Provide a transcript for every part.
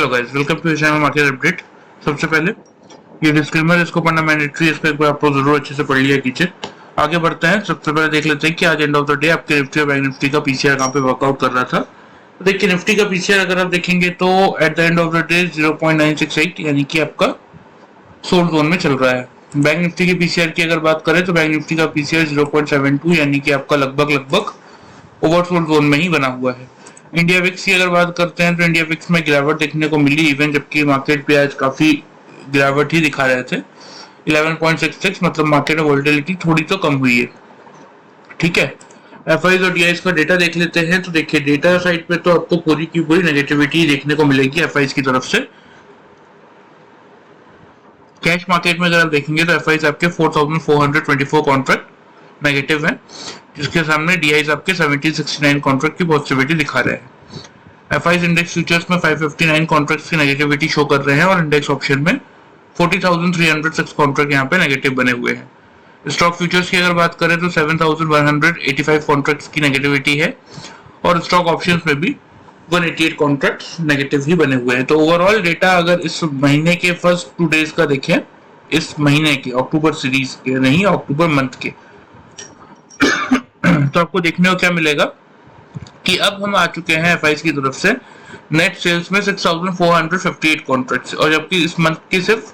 Hello guys, welcome to channel market update. सबसे पहले ये डिस्क्लेमर, इसको पढ़ना मैंडेटरी, इसको एक बार आप लोग जरूर अच्छे से पढ़ लिया कीजिए। आगे बढ़ते हैं। सबसे पहले देख लेते हैं कि आज एंड ऑफ द डे आपके निफ्टी और बैंक निफ्टी का पीसीआर कहाँ पे वर्कआउट कर रहा था। तो देखिए निफ्टी का पीसीआर अगर आप देखेंगे तो at the end of the day 0.968 यानी कि आपका सोल्ड जोन में चल रहा है। बैंक निफ्टी के पीसीआर की अगर बात करें तो बैंक निफ्टी का पीसीआर 0.72 यानी कि आपका लगभग ओवरसोल्ड जोन में ही बना हुआ है। इंडिया विक्स की अगर बात करते हैं तो इंडिया विक्स में गिरावट देखने को मिली इवन, जबकि मार्केट पे आज काफी गिरावट ही दिखा रहे थे। 11.66 मतलब मार्केट में वोलेटिलिटी थोड़ी तो कम हुई है। ठीक है, एफआईज और डीआईज का डेटा देख लेते हैं। तो देखिए डेटा साइड पे तो आपको पूरी की पूरी नेगेटिविटी देखने को मिलेगी एफआईज की तरफ से। कैश मार्केट में अगर आप देखेंगे तो एफआईज आपके 4424 कॉन्ट्रैक्ट नेगेटिव है, जिसके सामने डीआईज आपके 1769 कॉन्ट्रैक्ट की पॉजिटिविटी दिखा रहे हैं। एफआईज इंडेक्स फ्यूचर्स में 559 कॉन्ट्रैक्ट्स की नेगेटिविटी शो कर रहे हैं और इंडेक्स ऑप्शन में 40,306 कॉन्ट्रैक्ट यहाँ पे नेगेटिव बने हुए हैं। स्टॉक फ्यूचर्स की अगर बात करें तो 7,185 कॉन्ट्रैक्ट्स की नेगेटिविटी है और स्टॉक ऑप्शंस में भी 188 कॉन्ट्रैक्ट्स नेगेटिव ही बने हुए हैं। तो ओवरऑल डेटा अगर इस महीने के फर्स्ट 2 डेज का देखें, इस महीने के अक्टूबर सीरीज के नहीं, अक्टूबर मंथ के, तो आपको देखने को क्या मिलेगा कि अब हम आ चुके हैं एफआईज की तरफ से नेट सेल्स में 6,458 कॉन्ट्रैक्ट्स, और जबकि इस मंथ के सिर्फ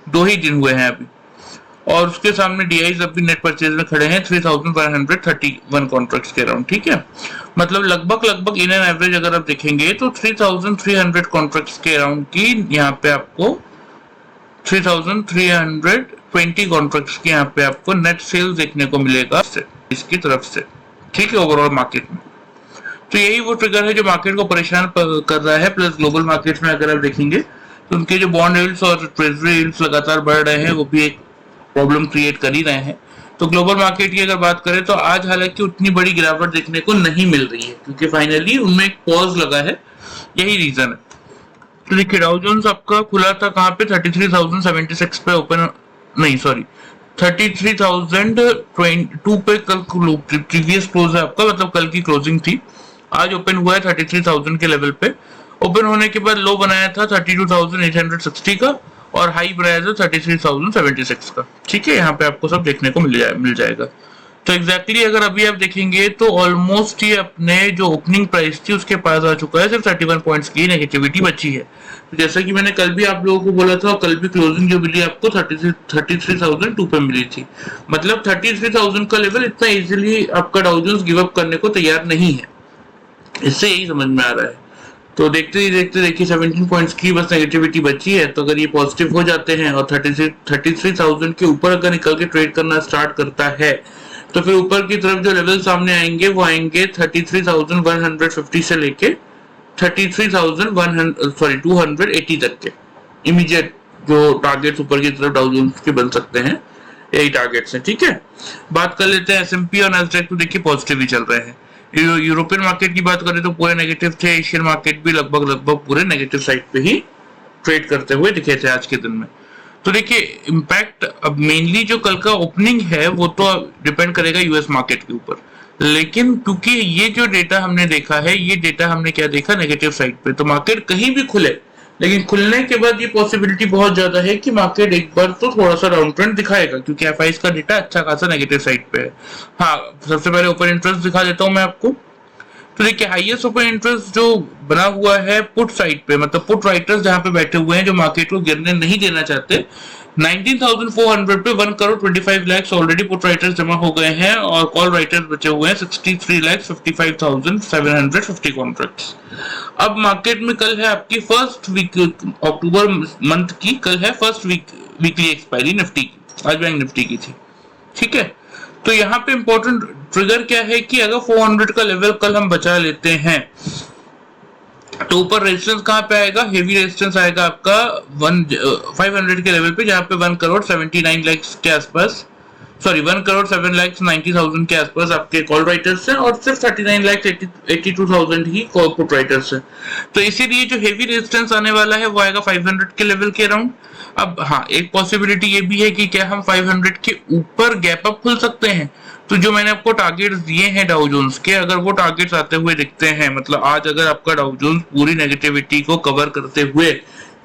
2 ही दिन हुए हैं अभी। और उसके सामने डीआईज अभी नेट परचेज में खड़े हैं 3,131 कॉन्ट्रैक्ट्स के अराउंड। ठीक है, मतलब लगभग इन एन एवरेज अगर आप देखेंगे तो 3,300 कॉन्ट्रैक्ट्स के अराउंड की यहाँ पे आपको 3,320 कॉन्ट्रैक्ट्स की यहाँ पे आपको नेट सेल्स देखने को मिलेगा इसकी तरफ से। ठीक है, ओवरऑल मार्केट में तो यही वो ट्रिगर है जो मार्केट को परेशान कर रहा है। प्लस ग्लोबल मार्केट्स में अगर आप देखेंगे तो उनके जो बॉन्ड यील्ड्स और ट्रेजरी यील्ड्स लगातार बढ़ रहे हैं, वो भी एक प्रॉब्लम क्रिएट कर ही रहे हैं। तो ग्लोबल मार्केट की अगर बात करें तो आज हालांकि उतनी बड़ी गिरावट देखने को नहीं मिल रही है, क्योंकि फाइनली उनमें एक पॉज लगा है, यही रीजन है। तो देखिए डाउ जोन्स आपका खुला था कहाँ पे 33,076 पे ओपन, नहीं सॉरी 33,002 पे कल प्रीवियस क्लोज है आपका, मतलब कल की क्लोजिंग थी। आज ओपन हुआ है 33,000 के लेवल पे। ओपन होने के बाद लो बनाया था 32,860 का और हाई बनाया था 33,076 का। ठीक है, यहाँ पे आपको सब देखने को मिल जाएगा। तो एग्जैक्टली अगर अभी आप देखेंगे तो ऑलमोस्ट ये अपने जो ओपनिंग प्राइस थी उसके पास आ चुका है, सिर्फ 31 पॉइंट्स की नेगेटिविटी बची है। तो जैसा कि मैंने कल भी आप लोगों को बोला था, कल भी क्लोजिंग जो मिली आपको 33,002 पे मिली थी। मतलब 33,000 का लेवल इतना इजीली आपका डाउ जोन्स गिव अप करने को तैयार नहीं है, इससे यही समझ में आ रहा है। तो देखते ही देखते देखिए 17 पॉइंट्स की बस नेगेटिविटी बची है। तो अगर ये पॉजिटिव हो जाते हैं और 33,000 के ऊपर अगर निकल के ट्रेड करना स्टार्ट करता है तो फिर ऊपर की तरफ जो लेवल सामने आएंगे वो आएंगे 33,150 से लेके 280 तक के इमीडिएट जो टारगेट्स ऊपर की तरफ डाउ जोन्स के बन सकते हैं, यही टारगेट्स हैं। ठीक है, बात कर लेते हैं एसएमपी और नैस्डैक। तो देखिए पॉजिटिव ही चल रहे हैं। यूरोपियन मार्केट की बात करें तो पूरे नेगेटिव थे। एशियन मार्केट भी लगभग पूरे नेगेटिव साइड पे ही ट्रेड करते हुए दिखे थे आज के दिन में। तो देखिए इम्पैक्ट अब मेनली जो कल का ओपनिंग है वो तो डिपेंड करेगा यूएस मार्केट के ऊपर, लेकिन क्योंकि ये जो डेटा हमने देखा है, ये डेटा हमने क्या देखा नेगेटिव साइड पे, तो मार्केट कहीं भी खुले, लेकिन खुलने के बाद ये पॉसिबिलिटी बहुत ज्यादा है कि मार्केट एक बार तो थोड़ा सा डाउन ट्रेंड दिखाएगा, क्योंकि एफआईज का डेटा अच्छा खासा नेगेटिव साइड पे है। हाँ, सबसे पहले ओपन इंटरेस्ट दिखा देता हूं मैं आपको। तो देखिए हाईएस्ट ओपन इंटरेस्ट जो बना हुआ है पुट साइड पे, मतलब पुट राइटर्स जहां पे बैठे हुए हैं जो मार्केट को गिरने नहीं देना चाहते, 19,400 पे 1,25 लाख ऑलरेडी पुट राइटर्स जमा हो गए हैं और कॉल राइटर्स बचे हुए हैं 63,55,750 कॉन्ट्रैक्ट्स। अब मार्केट में कल है आपकी फर्स्ट वीक अक्टूबर मंथ की, कल है फर्स्ट वीकली एक्सपायरी निफ्टी की, आज बैंक निफ्टी की थी। ठीक है, तो यहाँ पे इंपॉर्टेंट ट्रिगर क्या है कि अगर 400 का लेवल कल हम बचा लेते हैं तो ऊपर रेजिस्टेंस कहाँ पे आएगा, हेवी रेजिस्टेंस आएगा आपका 500 के लेवल पे, जहाँ पे 1,79 लाख के आसपास सॉरी 1,07,90,000 के आसपास आपके कॉल राइटर्स हैं और सिर्फ 39,82,000 ही पुट राइटर्स हैं। तो इसीलिए जो हेवी रेजिस्टेंस आने वाला है वो आएगा 500 के लेवल के अराउंड। अब हाँ, एक पॉसिबिलिटी ये भी है कि क्या हम 500 के ऊपर गैप अप खुल सकते हैं। तो जो मैंने आपको टारगेट्स दिए हैं डाउ जोन्स के, अगर वो टारगेट्स आते हुए दिखते हैं, मतलब आज अगर आपका डाउ जोन्स पूरी नेगेटिविटी को कवर करते हुए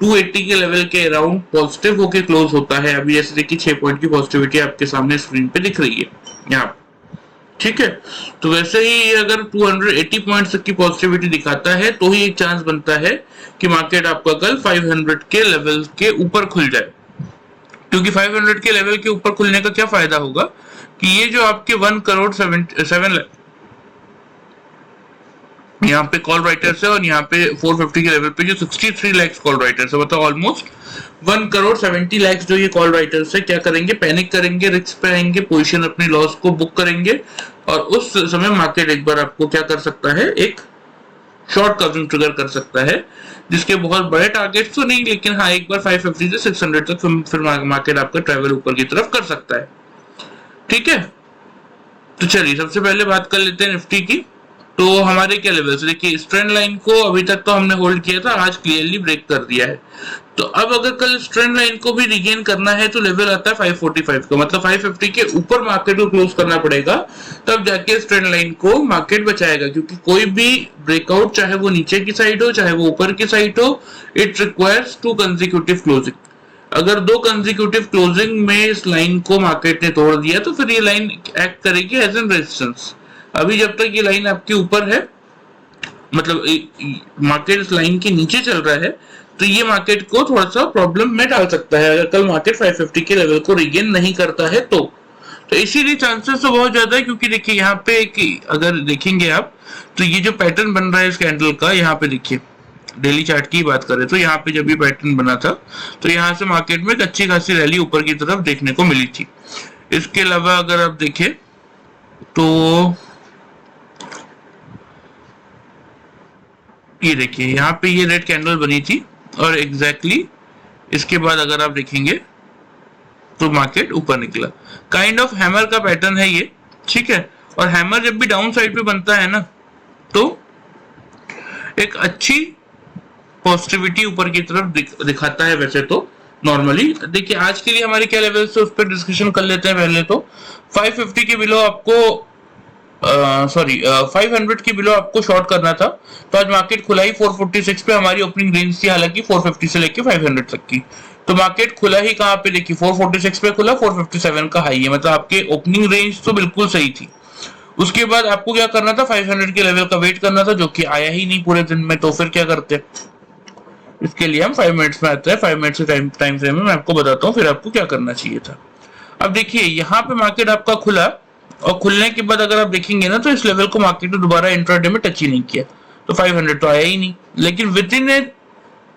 280 के लेवल के अराउंड पॉजिटिव होके क्लोज होता है, अभी जैसे देखिए 6 पॉइंट की पॉजिटिविटी आपके सामने स्क्रीन पे दिख रही है यहाँ, ठीक है। तो वैसे ही अगर 280 पॉइंट्स तक की पॉजिटिविटी दिखाता है तो ही एक चांस बनता है कि मार्केट आपका कल 500 के लेवल के ऊपर खुल जाए। क्योंकि 500 के लेवल के ऊपर खुलने का क्या फायदा होगा कि ये जो आपके 1,07 लाख यहाँ पे कॉल राइटर्स है और यहाँ पे 450 के लेवल पे जो 63 लाख कॉल राइटर्स है, मतलब ऑलमोस्ट 1,70 लाख जो ये कॉल राइटर्स है क्या करेंगे, पैनिक करेंगे, रिस्क पे आएंगे, पोजीशन अपनी लॉस को बुक करेंगे और उस समय मार्केट एक बार आपको क्या कर सकता है, एक शॉर्ट कवरिंग ट्रिगर कर सकता है, जिसके बहुत बड़े टारगेट तो नहीं, लेकिन हाँ एक बार 550 से 600 तक फिर मार्केट आपका ट्रेवल ऊपर की तरफ कर सकता है, ठीक है। तो चलिए सबसे पहले बात कर लेते हैं निफ्टी की। तो हमारे क्या लेवल्स, देखिए इस ट्रेंड लाइन को अभी तक तो हमने होल्ड किया था, आज क्लियरली ब्रेक कर दिया है। तो अब अगर कल इस ट्रेंड लाइन को भी रिगेन करना है तो लेवल आता है 545 का, मतलब 550 के ऊपर मार्केट को क्लोज करना पड़ेगा, तब जाके इस ट्रेंड लाइन को मार्केट बचाएगा। क्योंकि कोई भी ब्रेकआउट, चाहे वो नीचे की साइड हो चाहे वो ऊपर की साइड हो, इट रिक्वायर्स 2 कंसेक्यूटिव क्लोजिंग। अगर 2 कंसेक्यूटिव क्लोजिंग में इस लाइन को मार्केट ने तोड़ दिया तो फिर ये लाइन एक्ट करेगी एज एन रेजिस्टेंस। अभी जब तक ये लाइन आपके ऊपर है, मतलब मार्केट इस लाइन के नीचे चल रहा है, तो ये मार्केट को थोड़ा सा प्रॉब्लम में डाल सकता है अगर कल मार्केट 550 के लेवल को रिगेन नहीं करता है तो इसीलिए चांसेस तो बहुत ज्यादा है। क्योंकि देखिए यहाँ पे अगर देखेंगे आप तो ये जो पैटर्न बन रहा है इस कैंडल का, यहाँ पे देखिए डेली चार्ट की बात करें तो यहाँ पे जब ये पैटर्न बना था तो यहाँ से मार्केट में एक अच्छी खासी रैली ऊपर की तरफ देखने को मिली थी। इसके अलावा अगर आप देखें तो ये देखिए यहाँ पे ये रेड कैंडल बनी थी और एग्जैक्टली इसके बाद अगर आप देखेंगे तो मार्केट ऊपर निकला। काइंड ऑफ हैमर का पैटर्न है ये, ठीक है। और हैमर जब भी डाउन साइड पे बनता है ना तो एक अच्छी पॉजिटिविटी ऊपर की तरफ दिखाता है। वैसे तो नॉर्मली देखिए आज के लिए हमारे क्या लेवल से उस पर डिस्कशन कर लेते हैं। पहले तो 550 के बिलो आपको 500 के बिलो आपको शॉर्ट करना था, तो आज मार्केट खुला ही 446 पे, हमारी ओपनिंग रेंज थी हालांकि 450 से लेके 500 तक की। तो मार्केट खुला ही कहाँ पे, देखिए 446 पे खुला, 457 का हाई है, मतलब आपके ओपनिंग रेंज तो बिल्कुल सही थी। उसके बाद आपको क्या करना था, 500 के लेवल का वेट करना था, जो कि आया ही नहीं पूरे दिन में। तो फिर क्या करते, इसके लिए हम 5 मिनट्स में आते हैं। 5 मिनट्स के टाइम फ्रेम में मैं आपको बताता हूँ फिर आपको क्या करना चाहिए था। अब देखिए यहाँ पे मार्केट आपका खुला और खुलने के बाद अगर आप देखेंगे ना तो इस लेवल को मार्केट ने दोबारा इंट्राडे में टच ही नहीं किया, तो 500 तो आया ही नहीं। लेकिन विद इन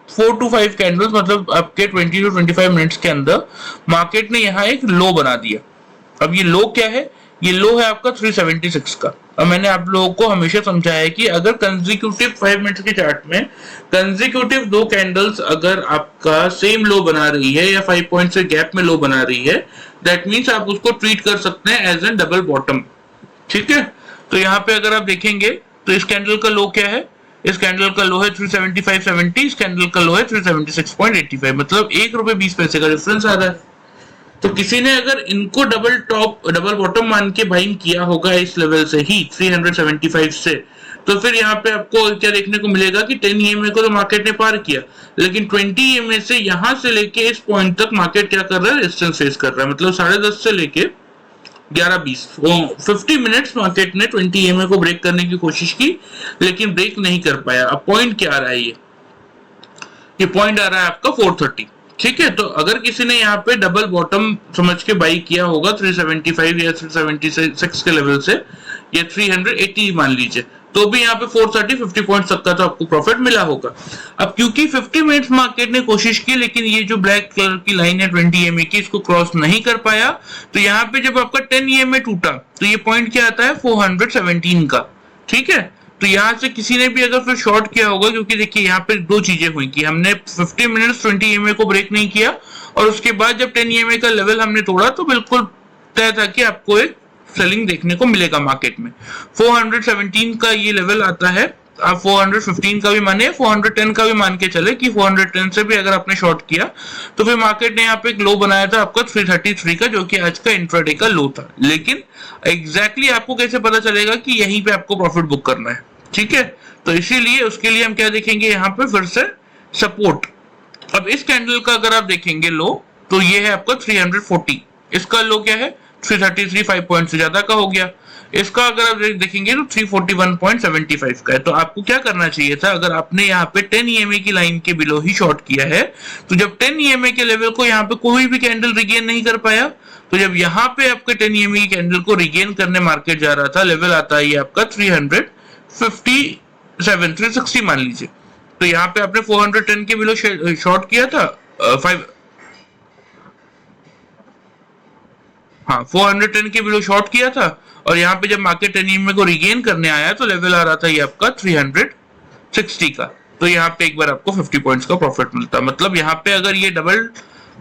4 to 5 कैंडल्स, मतलब आपके 20 to 25 मिनट्स के अंदर मार्केट ने यहाँ एक लो बना दिया। अब ये लो क्या है, ये लो है आपका 376 का। और मैंने आप लोगों को हमेशा समझाया है कि अगर कंसेक्यूटिव 5 मिनट्स के चार्ट में कंसेक्यूटिव 2 कैंडल्स अगर आपका सेम लो बना रही है या 5 पॉइंट से गैप में लो बना रही है, दैट मीन्स आप उसको ट्रीट कर सकते हैं एज एन डबल बॉटम, ठीक है। तो यहाँ पे अगर आप देखेंगे तो इस कैंडल का लो क्या है, इस कैंडल का लो है 375.70, इस कैंडल का लो है 376.85, मतलब ₹1.20 का डिफरेंस आ रहा है। तो किसी ने अगर इनको डबल बॉटम मान के बाइंग किया होगा इस लेवल से ही 375 से, तो फिर यहाँ पे आपको क्या देखने को मिलेगा कि 10 EMA को तो मार्केट ने पार किया, लेकिन 20 EMA से यहाँ से लेके इस पॉइंट तक मार्केट क्या कर रहा है, रेजिस्टेंस फेस कर रहा है। मतलब 10:30 से लेके 11:20 50 मिनट्स मार्केट ने 20 EMA को ब्रेक करने की कोशिश की, लेकिन ब्रेक नहीं कर पाया। अब पॉइंट क्या आ रहा है, ये पॉइंट आ रहा है आपका 430, ठीक है। तो अगर किसी ने यहाँ पे डबल बॉटम समझ के बाई किया होगा 375 या 376 के लेवल से, या 380 मान लीजिए, तो भी यहाँ पे 430 50 पॉइंट्स तक का तो आपको प्रॉफिट मिला होगा। अब क्योंकि 50 मिनट्स मार्केट ने कोशिश की, लेकिन ये जो ब्लैक कलर की लाइन है 20 EMA की, इसको क्रॉस नहीं कर पाया, तो यहाँ पे जब आपका 10 EMA टूटा तो ये पॉइंट क्या आता है 417 का, ठीक है। तो यहाँ से किसी ने भी अगर फिर शॉर्ट किया होगा, क्योंकि देखिए यहाँ पे 2 चीजें हुई कि हमने 50 मिनट्स 20 EMA को ब्रेक नहीं किया, और उसके बाद जब 10 EMA का लेवल हमने तोड़ा तो बिल्कुल तय था कि आपको एक सेलिंग देखने को मिलेगा मार्केट में। 417 का ये लेवल आता है, आप 415 का भी माने, 410 का भी मान के चले कि 410 से भी अगर आपने शॉर्ट किया तो फिर मार्केट ने यहाँ पे एक लो बनाया था आपका 333 का, जो कि आज का इंट्राडे का लो था। लेकिन एग्जैक्टली आपको कैसे पता चलेगा कि यहीं पे आपको प्रॉफिट बुक करना है, ठीक है? तो इसीलिए उसके लिए हम क्या देखेंगे, यहाँ पे फिर से सपोर्ट। अब इस कैंडल का अगर आप देखेंगे लो, तो ये है आपका 340, इसका लो क्या है 333, 5 पॉइंट से ज्यादा का हो गया। इसका अगर आप देखेंगे तो 341.75 का है। तो आपको क्या करना चाहिए था, अगर आपने यहाँ पे 10 EMA की लाइन के बिलो ही शॉर्ट किया है, तो जब 10 EMA के लेवल को यहाँ पे कोई भी कैंडल रिगेन नहीं कर पाया, तो जब यहाँ पे आपके 10 EMA की कैंडल को रिगेन करने मार्केट जा रहा था, लेवल आता है आपका 357, 360 मान लीजिए। तो यहाँ पे आपने 410 के बिलो शॉर्ट किया था, 410 के बिलो शॉर्ट किया था, और यहाँ पे जब मार्केट 10 EMA को रिगेन करने आया तो लेवल आ रहा था ये आपका 360 का। तो यहाँ पे एक बार आपको 50 पॉइंट्स का प्रॉफिट मिलता। मतलब यहाँ पे अगर ये डबल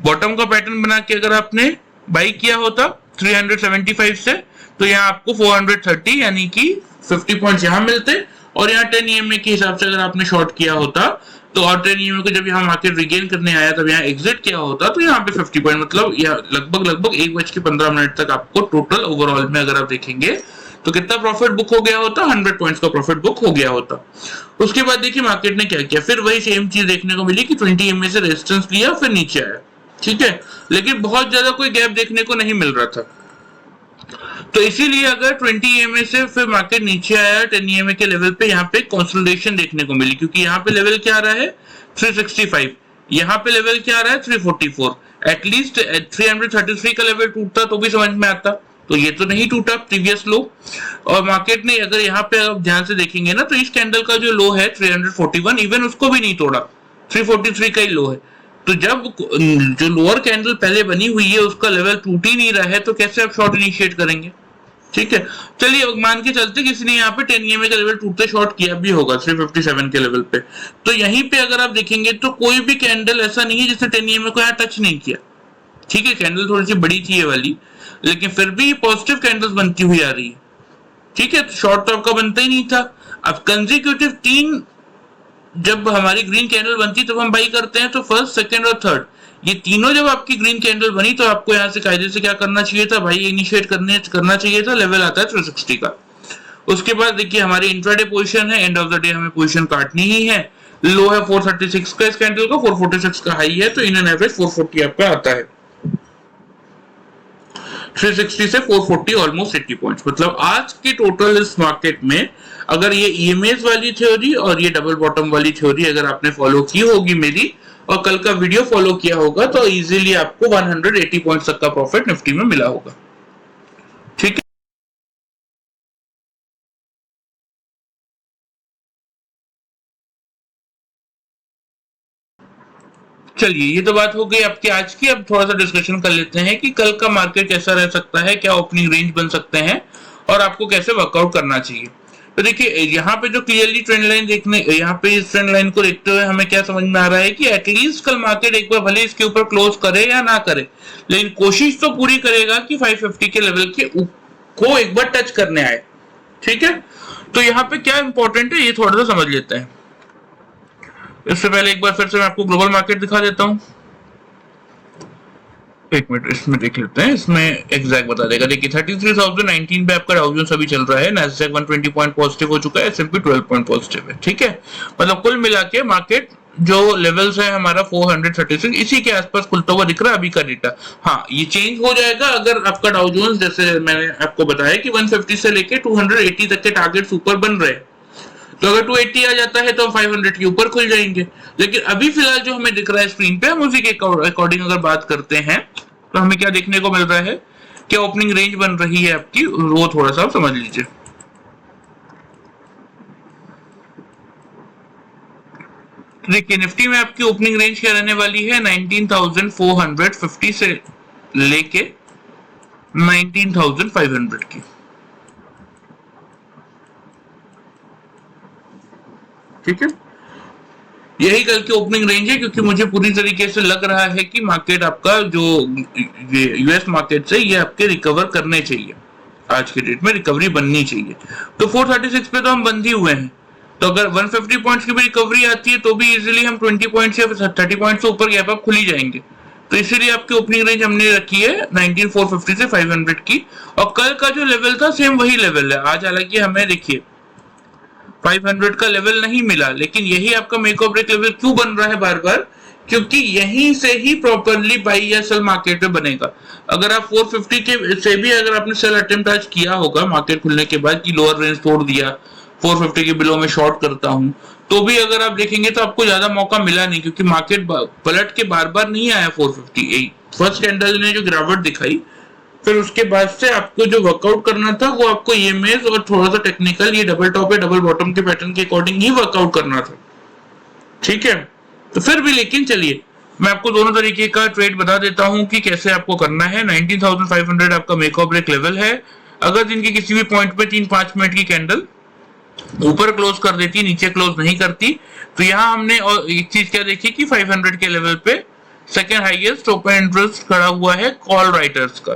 बॉटम का पैटर्न बना के अगर आपने बाई किया होता 375 से, तो यहाँ आपको 430 यानी कि 50 पॉइंट्स यहाँ मिलते, और यहाँ 10 EMA के हिसाब से अगर आपने शॉर्ट किया होता तो, और 10 EMA को जब यहाँ मार्केट रिगेन करने आया तब यहाँ एग्जिट किया होता, तो यहाँ पे 50 पॉइंट, मतलब लगभग 1:15 तक आपको टोटल ओवरऑल में अगर आप देखेंगे तो कितना प्रॉफिट बुक हो गया होता, 100 पॉइंट्स का प्रॉफिट बुक हो गया होता। उसके बाद देखिए मार्केट ने क्या किया, फिर वही सेम चीज देखने को मिली कि 20 EMA से रेजिस्टेंस लिया फिर नीचे आया, ठीक है? लेकिन बहुत ज्यादा कोई गैप देखने को नहीं मिल रहा था। तो इसीलिए अगर 20 EMA से फिर मार्केट नीचे आया 10 EMA के लेवल पे, यहाँ पे कंसोलिडेशन देखने को मिली, क्योंकि यहाँ पे लेवल क्या आ रहा है 365, यहाँ पे लेवल क्या आ रहा है 344। एटलीस्ट 333 का लेवल टूटता तो भी समझ में आता, तो ये तो नहीं टूटा प्रीवियस लो। और मार्केट ने अगर यहाँ पे आप ध्यान से देखेंगे ना, तो इस कैंडल का जो लो है 341, इवन उसको भी नहीं तोड़ा, 343 का ही लो है। तो जब जो लोअर कैंडल पहले बनी हुई है उसका लेवल टूट ही नहीं रहा है, तो कैसे आप शॉर्ट इनिशिएट करेंगे? ठीक है, चलिए मान के चलते किसी ने यहाँ पे 10 EMA का लेवल टूटते शॉर्ट किया भी होगा 357 के लेवल पे, तो यहीं पे अगर आप देखेंगे तो कोई भी कैंडल ऐसा नहीं है जिसने 10 EMA को यहाँ टच नहीं किया। ठीक है, कैंडल थोड़ी सी बड़ी थी ये वाली, लेकिन फिर भी पॉजिटिव कैंडल्स बनती हुई आ रही है। ठीक है, शॉर्ट तो आपका बनता ही नहीं था। अब कंसेक्यूटिव 3 जब हमारी ग्रीन कैंडल बनती तब हम बाई करते हैं, तो फर्स्ट, सेकंड और थर्ड, ये तीनों जब आपकी ग्रीन कैंडल बनी तो आपको यहाँ से कायदे से क्या करना चाहिए था भाई, इनिशिएट करना चाहिए था। लेवल आता है 360 का। उसके बाद देखिए हमारी इंट्राडे पोजीशन है, एंड ऑफ द डे हमें पोजीशन काटनी ही है। लो है 436 का इस कैंडल का, 446 का हाई है, तो इन एन एवरेज 440 आपका आता है। 360 से 440 ऑलमोस्ट 80 पॉइंट्स। मतलब आज के टोटल इस मार्केट में अगर ये ईएमएस वाली थ्योरी और ये डबल बॉटम वाली थ्योरी अगर आपने फॉलो की होगी मेरी, और कल का वीडियो फॉलो किया होगा, तो इजीली आपको 180 पॉइंट्स तक का प्रॉफिट निफ्टी में मिला होगा। ठीक है, चलिए ये तो बात हो गई आपकी आज की। अब थोड़ा सा डिस्कशन कर लेते हैं कि कल का मार्केट कैसा रह सकता है, क्या ओपनिंग रेंज बन सकते हैं और आपको कैसे वर्कआउट करना चाहिए। तो देखिए यहाँ पे जो क्लियरली ट्रेंड लाइन देखने, यहाँ पे इस ट्रेंड लाइन को देखते हुए हमें क्या समझ में आ रहा है कि एटलीस्ट कल मार्केट एक बार भले इसके ऊपर क्लोज करे या ना करे, लेकिन कोशिश तो पूरी करेगा कि 550 के लेवल के को एक बार टच करने आए। ठीक है, तो यहाँ पे क्या इंपॉर्टेंट है ये थोड़ा सा समझ लेते हैं। इससे पहले एक बार फिर से मैं आपको ग्लोबल मार्केट दिखा देता हूँ। एक मिनट इसमें देख लेते हैं, इसमें एग्जैक्ट बता देगा। देखिए 33,019 पे आपका डाउ जोन्स अभी चल रहा है, नैस्डैक 120 पॉइंट पॉजिटिव हो चुका है, एसएनपी 12 पॉइंट पॉजिटिव है। ठीक है, मतलब कुल मिला के मार्केट जो लेवल्स है हमारा 436 इसी के आसपास खुलता हुआ दिख रहा है अभी का डेटा। हाँ, ये चेंज हो जाएगा अगर आपका डाउ जोन्स, जैसे मैंने आपको बताया कि 150 से लेके 280 तक के टारगेट्स ऊपर बन रहे हैं, तो अगर 280 आ जाता है तो हम 500 के ऊपर खुल जाएंगे। लेकिन अभी फिलहाल जो हमें दिख रहा है स्क्रीन पे, हम उसी के अकॉर्डिंग अगर बात करते हैं तो हमें क्या देखने को मिल रहा है, क्या ओपनिंग रेंज बन रही है आपकी, वो थोड़ा सा आप समझ लीजिए। देखिए निफ्टी में आपकी ओपनिंग रेंज क्या रहने वाली है, 19,450 से लेके 19,500 की। ठीक है, यही कल की ओपनिंग रेंज है, क्योंकि मुझे पूरी तरीके से लग रहा है कि मार्केट आपका जो ये यूएस मार्केट से ये आपके रिकवर करने चाहिए, आज के डेट में रिकवरी बननी चाहिए। तो 436 पे तो हम बंद ही हुए हैं, तो अगर 150 पॉइंट्स की भी रिकवरी आती है तो भी इजीली हम 20 पॉइंट्स या 30 पॉइंट्स से ऊपर गैप अप खुल ही जाएंगे। तो इसीलिए आपकी ओपनिंग रेंज हमने रखी है 19450 से 500 की, और कल का जो लेवल था सेम वही लेवल है। आज हालांकि हमें देखिए 500 का लेवल नहीं मिला, लेकिन यही आपका मेक और ब्रेक लेवल क्यों बन रहा है बार बार, क्योंकि यहीं से ही प्रॉपरली बाई या सेल मार्केट में बनेगा। अगर आप 450 के से भी अगर आपने सेल अटेम्प्ट आज किया होगा मार्केट खुलने के बाद कि लोअर रेंज तोड़ दिया, 450 के बिलो में शॉर्ट करता हूं, तो भी अगर आप देखेंगे तो आपको ज्यादा मौका मिला नहीं, क्योंकि मार्केट पलट के बार बार नहीं आया 450। फर्स्ट कैंडल ने जो गिरावट दिखाई, फिर उसके बाद से आपको जो वर्कआउट करना था वो आपको ईएमएस और थोड़ा सा टेक्निकल ये डबल टॉप या डबल बॉटम के पैटर्न के अकॉर्डिंग ही वर्कआउट करना था, ठीक है। तो फिर भी लेकिन चलिए मैं आपको दोनों तरीके का ट्रेड बता देता हूं कि कैसे आपको करना है। 19,500 आपका मेक और ब्रेक लेवल है। अगर दिन के किसी भी पॉइंट पे 3-5 मिनट की कैंडल ऊपर क्लोज कर देती, नीचे क्लोज नहीं करती, तो यहाँ हमने और एक चीज क्या देखी कि 500 के लेवल पे सेकेंड हाईएस्ट ओपन इंटरेस्ट खड़ा हुआ है कॉल राइटर्स का,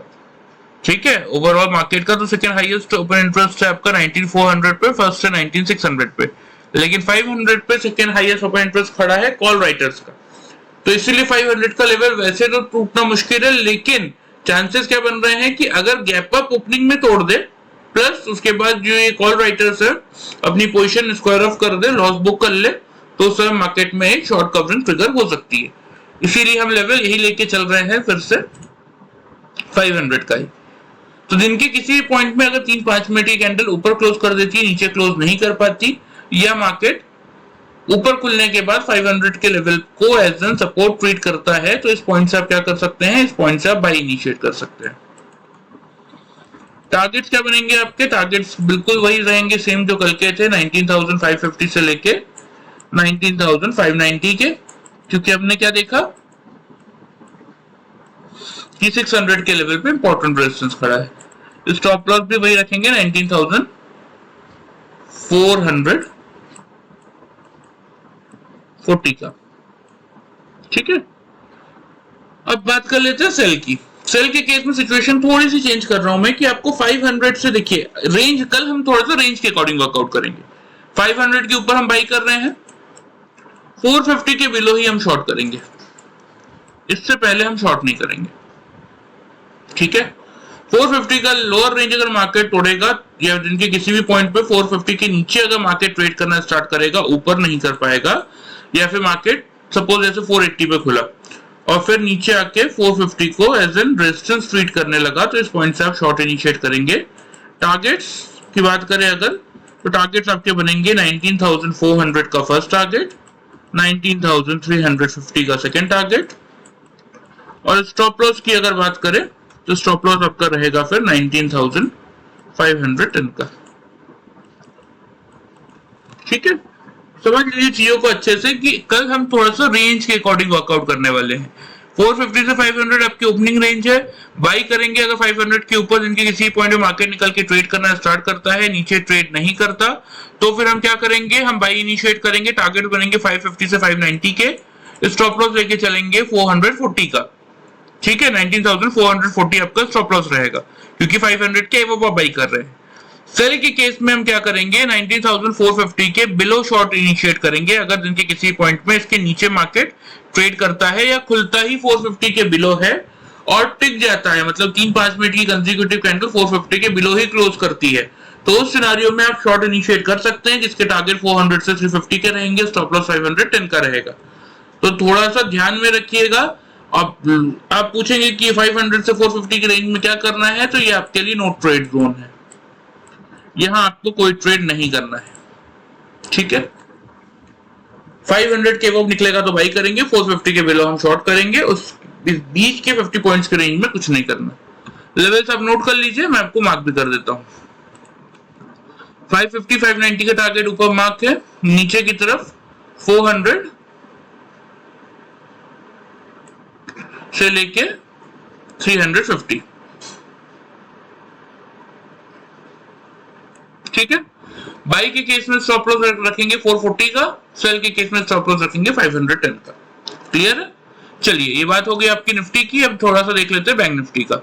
ठीक है। ओवरऑल मार्केट का तो सेकंड हाईएस्ट ओपन इंटरेस्ट है आपका 19400 पे, फर्स्ट है 19600 पे, लेकिन 500 पे सेकंड हाईएस्ट ओपन इंटरेस्ट खड़ा है कॉल राइटर्स का। तो इसीलिए 500 का लेवल वैसे तो टूटना मुश्किल है, लेकिन चांसेस क्या बन रहे हैं कि अगर गैप अप ओपनिंग में तोड़ दे, प्लस उसके बाद जो ये कॉल राइटर्स है अपनी पोजीशन स्क्वायर ऑफ कर दे, लॉस बुक कर ले, तो सर मार्केट में एक शॉर्ट कवरिंग ट्रिगर हो सकती है। इसीलिए हम लेवल यही लेके चल रहे हैं फिर से 500 का ही। तो दिन के किसी भी पॉइंट में अगर 3-5 मिनट की कैंडल ऊपर क्लोज कर देती है, नीचे क्लोज नहीं कर पाती, या मार्केट ऊपर खुलने के बाद 500 के लेवल को एज एन सपोर्ट ट्रीट करता है, तो इस पॉइंट से आप क्या कर सकते हैं, इस पॉइंट से आप बाई इनिशिएट कर सकते हैं। टारगेट्स क्या बनेंगे आपके, टारगेट्स बिल्कुल वही रहेंगे सेम जो कल के थे, 19,550 से लेके 19,590 के, क्योंकि हमने क्या देखा कि 600 के लेवल पे इंपॉर्टेंट रेजिस्टेंस खड़ा है। स्टॉप लॉस भी वही रखेंगे 19,440 का, ठीक है। अब बात कर लेते हैं सेल की। सेल के केस में सिचुएशन थोड़ी सी चेंज कर रहा हूं मैं कि आपको 500 से देखिए रेंज, कल हम थोड़ा सा रेंज के अकॉर्डिंग वर्कआउट करेंगे। 500 के ऊपर हम बाई कर रहे हैं, 450 के बिलो ही हम शॉर्ट करेंगे, इससे पहले हम शॉर्ट नहीं करेंगे, ठीक है। 450 का लोअर रेंज अगर मार्केट तोड़ेगा या दिन के किसी भी पॉइंट पे 450 के नीचे अगर मार्केट ट्रेड करना स्टार्ट करेगा, ऊपर नहीं कर पाएगा, या फिर मार्केट सपोज जैसे 480 पे खुला और फिर नीचे आके 450 को एज एन रेजिस्टेंस ट्रीट करने लगा, तो इस पॉइंट से आप शॉर्ट इनिशिएट करेंगे। टारगेट्स की बात करें अगर, तो टारगेट्स आपके बनेंगे 19,400 का फर्स्ट टारगेट, 19,350 का सेकेंड टारगेट, और स्टॉप लॉस की अगर बात करें तो स्टॉप लॉस आपका रहेगा फिर 19,510 का, ठीक है। समझ लीजिए चीजों को अच्छे से कि कल हम थोड़ा सा रेंज के अकॉर्डिंग वर्कआउट करने वाले हैं। 450 से 500 आपकी ओपनिंग रेंज है, बाई करेंगे अगर 500 के ऊपर जिनके किसी पॉइंट में मार्केट निकल के ट्रेड करना स्टार्ट करता है, नीचे ट्रेड नहीं करता, तो फिर हम क्या करेंगे, हम बाई इनिशिएट करेंगे, टारगेट बनेंगे 550 से 590 के, स्टॉप लॉस लेके चलेंगे 440 का, ठीक है। 19,440 आपका स्टॉप लॉस रहेगा, क्योंकि 500 के वो बाई कर रहे हैं। सेल के केस में हम क्या करेंगे, 19,450 के बिलो शॉर्ट इनिशिएट करेंगे अगर दिन के किसी पॉइंट में इसके नीचे मार्केट ट्रेड करता है या खुलता ही 450 के बिलो है और टिक जाता है, मतलब 3-5 मिनट की कंसेक्यूटिव कैंडल 450 के बिलो ही क्लोज करती है, तो उस सिनारियो में आप शॉर्ट इनिशिएट कर सकते हैं, जिसके टारगेट 400 से 350 के रहेंगे, स्टॉप लॉस 510 का रहेगा। तो थोड़ा सा ध्यान में रखिएगा। आप पूछेंगे कि 500 से 450 की रेंज में क्या करना है, तो ये आपके लिए नो ट्रेड जोन है, यहां आपको कोई ट्रेड नहीं करना है, ठीक है। 500 के वो निकलेगा तो बाई करेंगे, 450 के बिलो हम शॉर्ट करेंगे, उस बीच के 50 पॉइंट्स के रेंज में कुछ नहीं करना। लेवल्स आप नोट कर लीजिए, मैं आपको मार्क भी कर देता हूं। 550 590 का टारगेट ऊपर मार्क है, नीचे की तरफ 400 से लेके 350, ठीक है। बाई के केस में स्टॉप लॉस रखेंगे 440 का, सेल के केस में स्टॉप लॉस रखेंगे 510 का। क्लियर है? चलिए, ये बात हो गई आपकी निफ्टी की। अब थोड़ा सा देख लेते हैं बैंक निफ्टी का।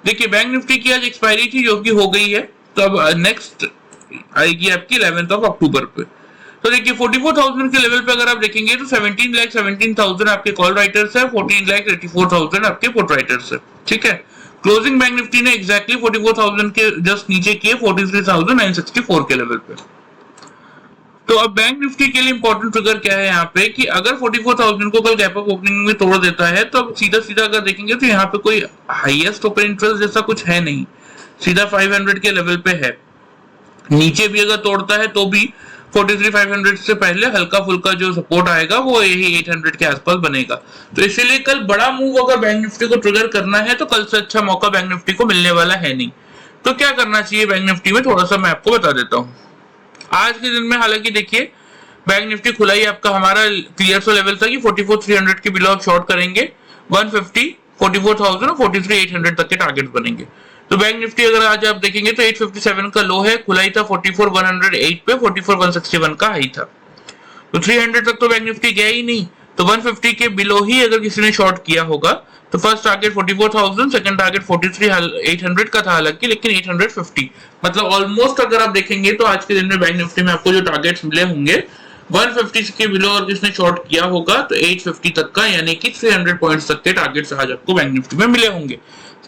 देखिए, बैंक निफ्टी की आज एक्सपायरी थी जो कि हो गई है, तो अब नेक्स्ट आएगी आपकी 11 अक्टूबर पे। तो देखिए 44,000 के लेवल पे अगर आप देखेंगे तो 17,17,000 आपके कॉल राइटर्स है, 14,84,000 आपके पुट राइटर्स है। ठीक है, क्लोजिंग बैंक निफ्टी ने एग्जैक्टली 44,000 के जस्ट नीचे किए 43,964 के लेवल पे। तो अब बैंक निफ्टी के लिए इंपॉर्टेंट फिगर क्या है यहाँ पे कि अगर 44,000 को कल गैप अप ओपनिंग में तोड़ देता है तो अब सीधा सीधा अगर देखेंगे तो यहाँ पे कोई हाईएस्ट ओपन इंटरेस्ट जैसा कुछ है नहीं, सीधा 500 के लेवल पे है। नीचे भी अगर तोड़ता है तो भी 43,500 से पहले हल्का फुल्का जो सपोर्ट आएगा वो यही 800 के आसपास बनेगा। तो इसीलिए कल बड़ा मूव अगर बैंक निफ्टी को ट्रिगर करना है तो कल से अच्छा मौका बैंक निफ्टी को मिलने वाला है नहीं। तो क्या करना चाहिए बैंक निफ्टी में, थोड़ा सा मैं आपको बता देता हूँ। आज के दिन में हालांकि देखिए बैंक निफ्टी खुला ही आपका हमारा क्लियर सा लेवल था कि 44,300 के बिलो आप शॉर्ट करेंगे, 150, 44,000 और 43,800 तक के टारगेट बनेंगे। तो बैंक निफ्टी अगर आज आप देखेंगे तो 857 का लो है, खुला ही था 44,108 पे, 44,161 का हाई था। तो 300 तक तो बैंक निफ्टी गया ही नहीं, तो 150 के बिलो ही अगर किसी ने शॉर्ट किया होगा तो फर्स्ट टारगेट 44,000, सेकंड टारगेट 43,800 का था हालांकि, लेकिन 850 मतलब ऑलमोस्ट अगर आप देखेंगे तो आज के दिन में बैंक निफ्टी में आपको जो टारगेट्स मिले होंगे 150 के बिलो और किसने शॉर्ट किया होगा तो 850 तक का, यानी कि 300 पॉइंट्स तक के टारगेट्स आज आपको बैंक निफ्टी में मिले होंगे,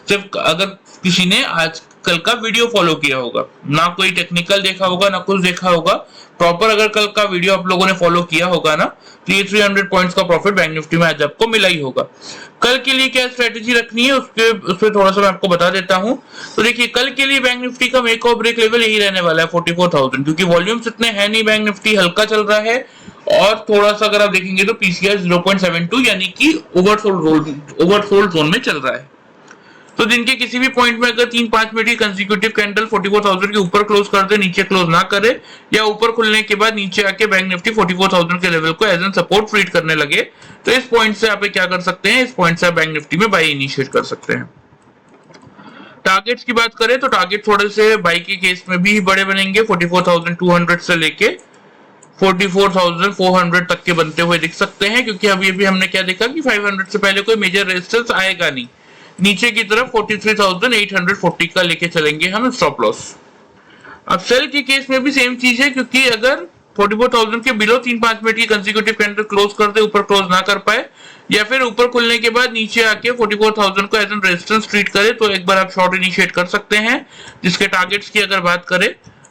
सिर्फ अगर किसी ने आज कल का वीडियो फॉलो किया होगा, ना कोई टेक्निकल देखा होगा ना कुछ देखा होगा, प्रॉपर अगर कल का वीडियो आप लोगों ने फॉलो किया होगा ना तो ये 300 पॉइंट्स का प्रॉफिट बैंक निफ्टी में आज आपको मिला ही होगा। कल के लिए क्या स्ट्रेटेजी रखनी है उसपे थोड़ा सा मैं आपको बता देता हूं। तो देखिए कल के लिए बैंक निफ्टी का मेक और ब्रेक लेवल यही रहने वाला है 44,000, क्योंकि वॉल्यूम्स इतने है नहीं, बैंक निफ्टी हल्का चल रहा है और थोड़ा सा अगर आप देखेंगे तो पीसीआर 0.72 यानी कि ओवरसोल्ड जोन में चल रहा है। तो दिन के किसी भी पॉइंट में अगर 3-5 मिनट की कंसेक्यूटिव कैंडल 44,000 के ऊपर क्लोज कर दे, नीचे क्लोज ना करे, या ऊपर खुलने के बाद नीचे आके बैंक निफ्टी 44,000 के लेवल को एज एन सपोर्ट ट्रीट करने लगे, तो इस पॉइंट से आप क्या कर सकते हैं, इस पॉइंट से आप बैंक निफ्टी में बाई इनिशिएट कर सकते हैं। टारगेट्स की बात करें तो टारगेट थोड़े से बाई के केस में भी बड़े बनेंगे, 44,200 से लेके 44,400 तक के बनते हुए दिख सकते हैं, क्योंकि अभी अभी हमने क्या देखा कि 500 से पहले कोई मेजर रेजिस्टेंस आएगा नहीं, नीचे की तरफ 43,840 का लेके चलेंगे हम स्टॉप लॉस। अब सेल के केस में भी सेम चीज है, क्योंकि अगर 44,000 के बिलो 3-5 मिनट की कंसेक्यूटिव कैंडल क्लोज कर दे, ऊपर क्लोज ना कर पाए, या फिर ऊपर खुलने के बाद नीचे आके 44,000 को एज एन रेजिस्टेंस ट्रीट करे, तो एक बार आप शॉर्ट इनिशिएट कर सकते हैं। जिसके टारगेट्स की अगर बात करें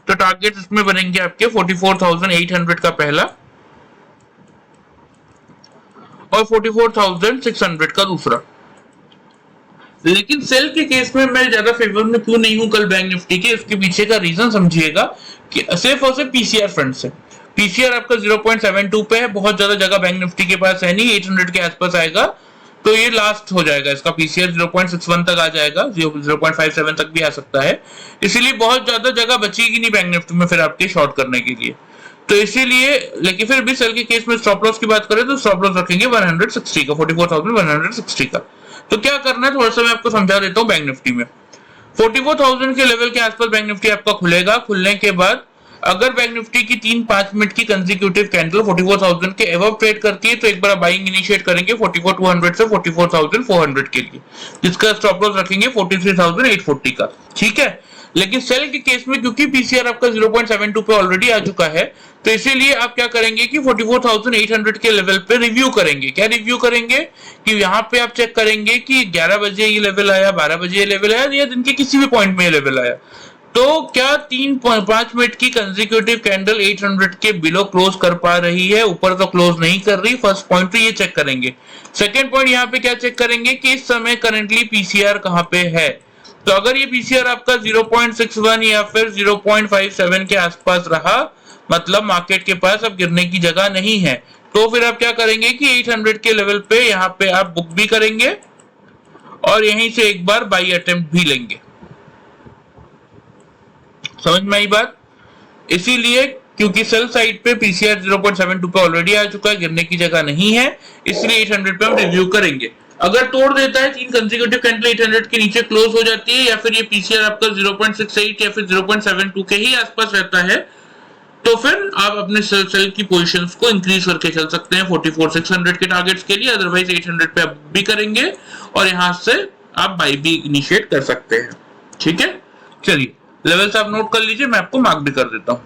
तो टारगेट इसमें बनेंगे आपके 44,800 का पहला और 44,600 का दूसरा। लेकिन सेल के केस में मैं ज्यादा फेवर में क्यों नहीं हूं कल बैंक निफ्टी के, इसके पीछे का रीजन समझिएगा कि सिर्फ और सिर्फ पीसीआर फ्रंट से। पीसीआर आपका 0.72 पे है, बहुत ज्यादा जगह बैंक निफ्टी के पास है नहीं, 800 के आसपास आएगा तो ये लास्ट हो जाएगा, इसका पीसीआर 0.61 तक आ जाएगा, 0.57 तक भी आ सकता है, इसीलिए बहुत ज्यादा जगह बचेगी नहीं बैंक निफ्टी में फिर आपके शॉर्ट करने के लिए। तो इसीलिए, लेकिन फिर भी सेल के केस में स्टॉप लॉस की बात करें तो स्टॉप लॉस रखेंगे 160 का, 44,160 का। तो क्या करना है थोड़ा सा मैं आपको समझा देता हूँ। बैंक निफ्टी में 44,000 के लेवल के आसपास बैंक निफ्टी आपका खुलेगा, खुलने के बाद अगर बैंक निफ्टी की 3-5 मिनट की कंसेक्यूटिव कैंडल 44,000 के एबव ट्रेड करती है तो एक बार बाइंग इनिशिएट करेंगे 44,200 से 44,400 के लिए, जिसका स्टॉप लॉस रखेंगे 43,840 का। ठीक है, लेकिन सेल के केस में क्योंकि पीसीआर आपका 0.72 पे ऑलरेडी आ चुका है, तो इसीलिए आप क्या करेंगे कि 44,800 के लेवल पे रिव्यू करेंगे। क्या रिव्यू करेंगे कि यहाँ पे आप चेक करेंगे कि 11 बजे ये लेवल आया, 12 बजे ये लेवल आया, या दिन के किसी भी पॉइंट में ये लेवल आया, तो क्या 3-5 मिनट की कंसेक्यूटिव कैंडल 800 के बिलो क्लोज कर पा रही है, ऊपर तो क्लोज नहीं कर रही। फर्स्ट पॉइंट तो ये चेक करेंगे। सेकेंड पॉइंट यहाँ पे क्या चेक करेंगे कि इस समय करंटली पीसीआर कहाँ पे है। तो अगर ये पीसीआर आपका 0.61 या फिर 0.57 के आसपास रहा, मतलब मार्केट के पास अब गिरने की जगह नहीं है, तो फिर आप क्या करेंगे कि 800 के लेवल पे यहाँ पे आप बुक भी करेंगे और यहीं से एक बार बाई अटेम्प्ट भी लेंगे। समझ में आई बात? इसीलिए क्योंकि सेल साइड पे पीसीआर 0.72 पे ऑलरेडी आ चुका है, गिरने की जगह नहीं है, इसलिए 800 पे हम रिव्यू करेंगे। अगर तोड़ देता है 3 कंसेक्यूटिव कैंडल 800 के नीचे क्लोज हो जाती है, या फिर ये पीसीआर आपका 0.68 या फिर 0.72 के ही आसपास रहता है, तो फिर आप अपने सेल की पोजीशंस को इंक्रीज करके चल सकते हैं 44,600 के टारगेट्स के लिए, अदरवाइज 800 पे आप भी करेंगे और यहां से आप बाई भी इनिशिएट कर सकते हैं। ठीक है, चलिए लेवल्स आप नोट कर लीजिए, मैं आपको मार्क भी कर देता हूं।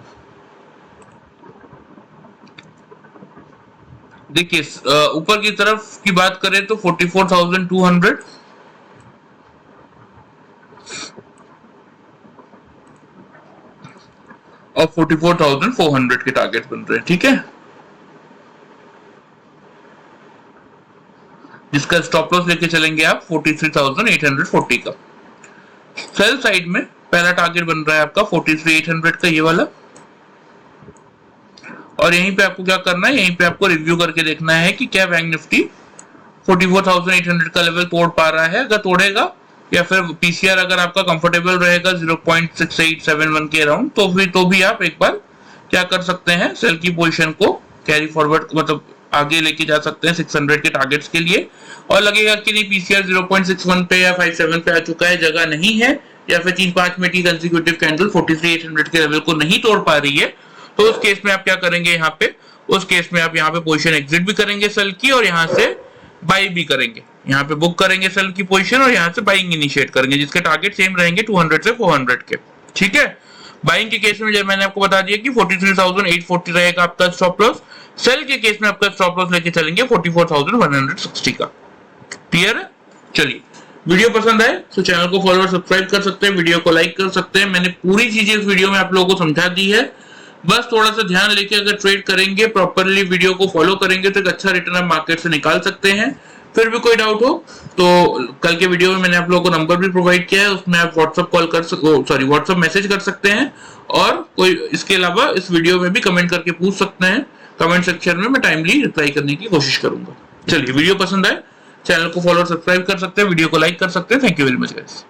देखिए ऊपर की तरफ की बात करें तो 44,200 और 44,400 के टारगेट बन रहे हैं। ठीक है, जिसका स्टॉप लॉस लेके चलेंगे आप 43,840 का। सेल साइड में पहला टारगेट बन रहा है आपका 43,800 का, ये वाला। और यहीं पे आपको क्या करना है, यहीं पे आपको रिव्यू करके देखना है कि क्या बैंक निफ्टी 44,800 का लेवल तोड़ पा रहा है। अगर तोड़ेगा या फिर पीसीआर अगर आपका कंफर्टेबल रहेगा 0.6871 के अराउंड, तो भी आप एक बार क्या कर सकते हैं, सेल की पोजीशन को कैरी फॉरवर्ड मतलब आगे लेके जा सकते हैं 600 के टारगेट्स के लिए। और लगेगा कि नहीं पीसीआर 0.61 पे या 57 पे आ चुका है, जगह नहीं है, या फिर 3-5 मिनट की कंसेक्यूटिव कैंडल 43,800 के लेवल को नहीं तोड़ पा रही है, तो उस केस में आप क्या करेंगे, यहाँ पे उस केस में आप यहाँ पे पोजीशन एग्जिट भी करेंगे सेल की, और यहाँ से बाई भी करेंगे। यहाँ पे बुक करेंगे सेल की पोजीशन और यहाँ से बाइंग इनिशिएट करेंगे, जिसके टारगेट सेम रहेंगे 200 से 400 के। ठीक है, बाइंग के केस में जब मैंने आपको बता दिया कि 43,840 रहेगा आपका स्टॉप लॉस, सेल के केस में आपका स्टॉप लॉस लेके चलेंगे 44,160 का। क्लियर है? चलिए, वीडियो पसंद आए तो चैनल को फॉलो और सब्सक्राइब कर सकते हैं, वीडियो को लाइक कर सकते हैं। मैंने पूरी चीजें इस वीडियो में आप लोगों को समझा दी है, बस थोड़ा सा ध्यान लेके अगर ट्रेड करेंगे, प्रॉपरली वीडियो को फॉलो करेंगे तो एक अच्छा रिटर्न आप मार्केट से निकाल सकते हैं। फिर भी कोई डाउट हो तो कल के वीडियो में मैंने आप लोगों को नंबर भी प्रोवाइड किया है, उसमें आप व्हाट्सएप मैसेज कर सकते हैं, और कोई इसके अलावा इस वीडियो में भी कमेंट करके पूछ सकते हैं। कमेंट सेक्शन में मैं टाइमली रिप्लाई करने की कोशिश करूंगा। चलिए, वीडियो पसंद आए चैनल को फॉलो और सब्सक्राइब कर सकते हैं, वीडियो को लाइक कर सकते हैं। Thank you very much guys.